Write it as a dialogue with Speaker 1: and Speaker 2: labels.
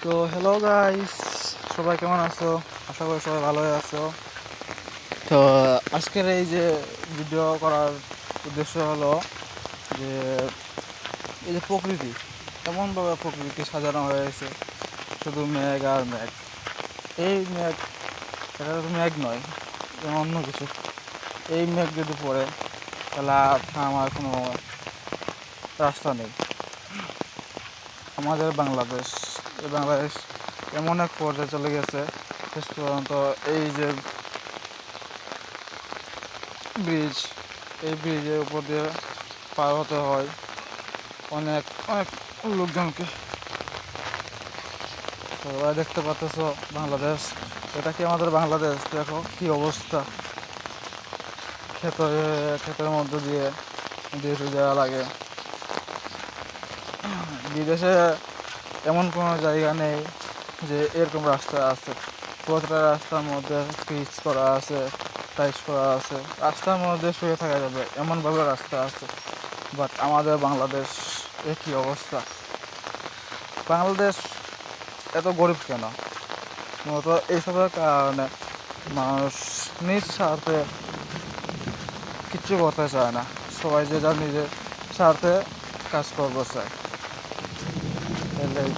Speaker 1: তো hello guys, সবাই কেমন আছো? আশা করি সবাই ভালোই আছো। তো আজকের এই যে ভিডিও করার উদ্দেশ্য হলো যে এই যে প্রকৃতি, এমনভাবে প্রকৃতি সাজানো হয়েছে, শুধু মেঘ আর মেঘ। এই মেঘ, এটা তো মেঘ নয়, যেমন অন্য কিছু। এই মেঘ যদি পড়ে তাহলে আর আমার কোনো রাস্তা নেই। আমাদের বাংলাদেশ, এই বাংলাদেশ এমন এক পর্যায়ে চলে গেছে, শেষ পর্যন্ত এই যে ব্রিজ, এই ব্রিজের উপর দিয়ে পার হতে হয় অনেক অনেক লোকজনকে। সবাই দেখতে পাচ্ছ বাংলাদেশ, এটা কি আমাদের বাংলাদেশ? দেখো কি অবস্থা, ক্ষেতে ক্ষেতের মধ্যে দিয়ে দেশে যাওয়া লাগে। বিদেশে এমন কোনো জায়গা নেই যে এরকম রাস্তা আছে। প্রতিটা রাস্তার মধ্যে পিচ করা আছে, টাইস করা আছে, রাস্তার মধ্যে শুয়ে থাকা যাবে এমনভাবে রাস্তা আছে। বাট আমাদের বাংলাদেশ একই অবস্থা। বাংলাদেশ এত গরিব কেন? মূলত এইসবের কারণে মানুষ নিজ স্বার্থে কিচ্ছু করতে চায় না। সবাই যে যার নিজের স্বার্থে কাজ করতে চায়, এটাই।